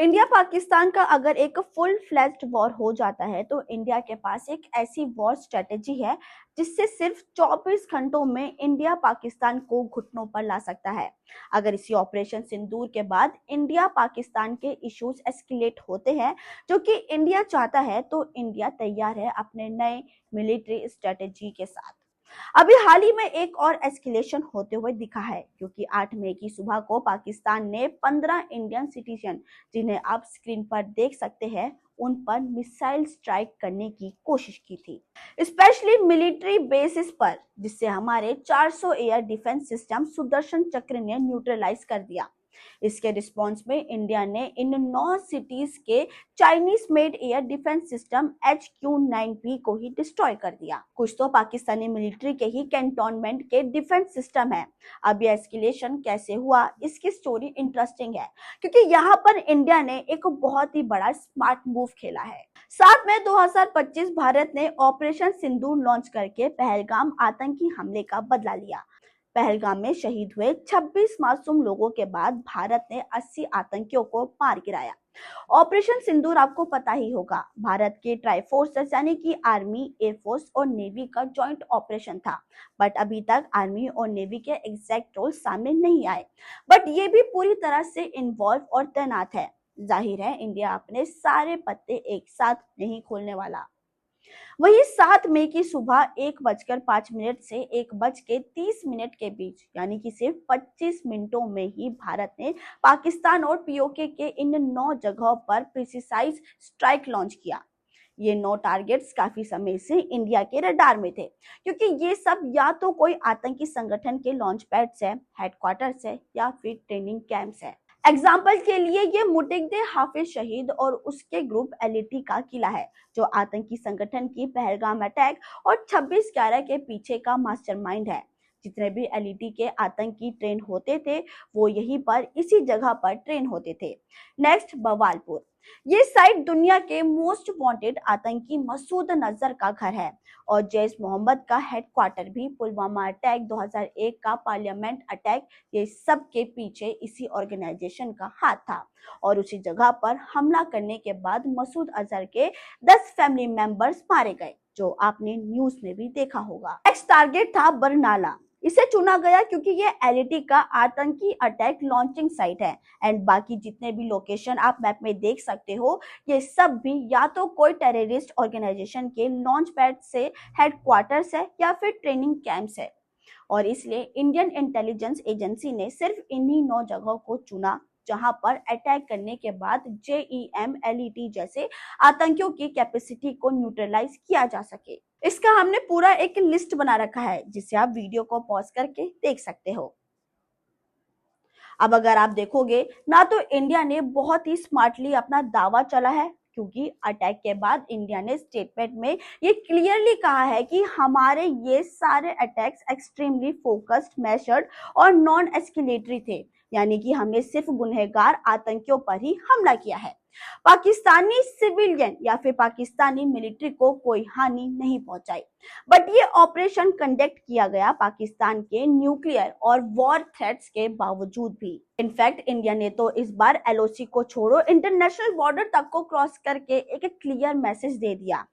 India Pakistan का अगर एक फुल फ्लेज्ड वॉर हो जाता है तो इंडिया के पास एक ऐसी वॉर स्ट्रेटेजी है जिससे सिर्फ 24 घंटों में इंडिया पाकिस्तान को घुटनों पर ला सकता है। अगर इसी ऑपरेशन सिंदूर के बाद इंडिया पाकिस्तान के इश्यूज एस्केलेट होते हैं जो कि इंडिया चाहता है, तो इंडिया तैयार है अपने नए मिलिट्री स्ट्रेटेजी के साथ। अभी हाल ही में एक और एस्केलेशन होते हुए दिखा है, क्योंकि 8 मई की सुबह को पाकिस्तान ने 15 इंडियन सिटीजन, जिन्हें आप स्क्रीन पर देख सकते हैं, उन पर मिसाइल स्ट्राइक करने की कोशिश की थी, स्पेशली मिलिट्री बेसिस पर, जिससे हमारे 400 एयर डिफेंस सिस्टम सुदर्शन चक्र ने न्यूट्रलाइज कर दिया। इसके रिस्पांस में इंडिया ने इन 9 सिटीज के Chinese made air defence system HQ-9P को ही डिस्ट्रॉय कर दिया। कुछ तो पाकिस्तानी मिलिट्री के ही कैंटोनमेंट के डिफेंस सिस्टम है। अब ये एस्केलेशन कैसे हुआ, इसकी स्टोरी इंटरेस्टिंग है, क्योंकि यहाँ पर इंडिया ने एक बहुत ही बड़ा स्मार्ट मूव खेला है। 7 मई 2025 भारत ने ऑपरेशन सिंदूर लॉन्च करके पहलगाम आतंकी हमले का बदला लिया। पहलगाम में शहीद हुए 26 मासूम लोगों के बाद भारत ने 80 आतंकियों को मार गिराया। ऑपरेशन सिंदूर आपको पता ही होगा, भारत के ट्राई फोर्सेस यानी कि आर्मी, एयरफोर्स और नेवी का जॉइंट ऑपरेशन था। बट अभी तक आर्मी और नेवी के एग्जैक्ट रोल सामने नहीं आए, बट ये भी पूरी तरह से इन्वॉल्व और तैनात है। जाहिर है इंडिया अपने सारे पत्ते एक साथ नहीं खोलने वाला। वही 7 मई की सुबह 1:05 से 1:30 के बीच, यानी कि सिर्फ 25 मिनटों में ही भारत ने पाकिस्तान और पीओके के इन 9 जगहों पर प्रिसाइज स्ट्राइक लॉन्च किया। ये 9 टारगेट्स काफी समय से इंडिया के रडार में थे, क्योंकि ये सब या तो कोई आतंकी संगठन के लॉन्च पैड्स है, हेडक्वार्टर्स है, या फिर ट्रेनिंग कैंप्स है। एग्जाम्पल के लिए ये मुटिकदे हाफिज शहीद और उसके ग्रुप एलईटी का किला है, जो आतंकी संगठन की पहलगाम अटैक और 26/11 के पीछे का मास्टरमाइंड है। जितने भी एलईटी के आतंकी ट्रेन होते थे, वो यहीं पर इसी जगह पर ट्रेन होते थे। नेक्स्ट, बवालपुर। ये साइट दुनिया के मोस्ट वांटेड आतंकी मसूद नजर का घर है, और जैश मोहम्मद का हेडक्वार्टर भी। पुलवामा अटैक, 2001 का पार्लियामेंट अटैक, ये सब के पीछे इसी ऑर्गेनाइजेशन का हाथ था। और उसी जगह पर हमला करने के बाद मसूद अजहर के 10 फैमिली मेंबर्स मारे गए, जो आपने न्यूज में भी देखा होगा। नेक्स्ट टारगेट था बरनाला। इसे चुना गया क्योंकि ये एलईटी का आतंकी अटैक लॉन्चिंग साइट है, एंड बाकी जितने भी लोकेशन आप मैप में देख सकते हो, ये सब भी या तो कोई टेररिस्ट ऑर्गेनाइजेशन के लॉन्च पैड से हेडक्वार्टर्स है या फिर ट्रेनिंग कैंप्स है। और इसलिए इंडियन इंटेलिजेंस एजेंसी ने सिर्फ इन्हीं 9 जगहों को चुना, जहां पर अटैक करने के बाद JEM, LET जैसे आतंकियों की कैपेसिटी को न्यूट्रलाइज किया जा सके। इसका हमने पूरा एक लिस्ट बना रखा है, जिसे आप वीडियो को पॉज करके देख सकते हो। अब अगर आप देखोगे ना, तो इंडिया ने बहुत ही स्मार्टली अपना दावा चला है, क्योंकि अटैक के बाद इंडिया ने स्टेटमेंट में ये क्लियरली कहा है कि हमारे ये सारे अटैक्स एक्सट्रीमली फोकस्ड, मेजर्ड और नॉन एस्केलेटरी थे, यानी कि हमने सिर्फ गुनहगार आतंकियों पर ही हमला किया है। पाकिस्तानी सिविलियन या फिर पाकिस्तानी मिलिट्री को कोई हानि नहीं पहुंचाई। बट ये ऑपरेशन कंडक्ट किया गया पाकिस्तान के न्यूक्लियर और वॉर थ्रेट्स के बावजूद भी। इनफैक्ट इंडिया ने तो इस बार LOC को छोड़ो, इंटरनेशनल बॉर्डर तक को क्रॉस करके एक क्लियर मैसेज दे दिया।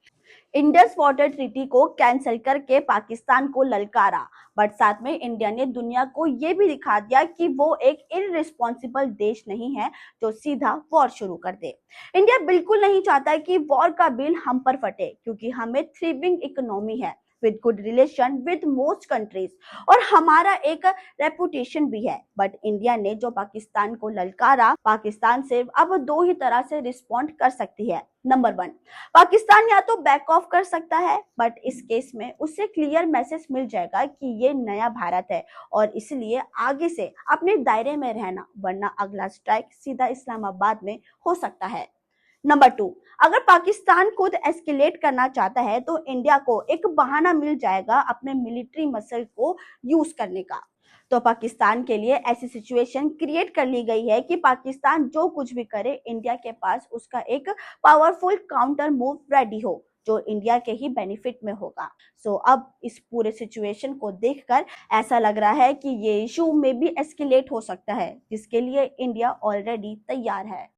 इंडस वाटर ट्रीटी को कैंसिल करके पाकिस्तान को ललकारा, बट साथ में इंडिया ने दुनिया को ये भी दिखा दिया कि वो एक इररिस्पॉन्सिबल देश नहीं है जो सीधा वॉर शुरू कर दे। इंडिया बिल्कुल नहीं चाहता कि वॉर का बिल हम पर फटे, क्योंकि हमें थ्रिविंग इकोनॉमी है with good relation with most countries, और हमारा एक रेपुटेशन भी है। बट इंडिया ने जो पाकिस्तान को ललकारा, पाकिस्तान सिर्फ अब 2 ही तरह से रिस्पॉन्ड कर सकती है। नंबर 1, पाकिस्तान या तो बैक ऑफ कर सकता है, बट इस केस में उससे क्लियर मैसेज मिल जाएगा कि ये नया भारत है और इसलिए आगे से अपने दायरे में रहना, वरना अगला स्ट्राइक सीधा इस्लामाबाद में हो सकता है। नंबर 2, अगर पाकिस्तान खुद एस्केलेट करना चाहता है, तो इंडिया को एक बहाना मिल जाएगा अपने मिलिट्री मसल को यूज करने का। तो पाकिस्तान के लिए ऐसी सिचुएशन क्रिएट कर ली गई है कि पाकिस्तान जो कुछ भी करे, इंडिया के पास उसका एक पावरफुल काउंटर मूव रेडी हो, जो इंडिया के ही बेनिफिट में होगा। सो अब इस पूरे सिचुएशन को देखकर ऐसा लग रहा है कि ये इशू में भी एस्केलेट हो सकता है, जिसके लिए इंडिया ऑलरेडी तैयार है।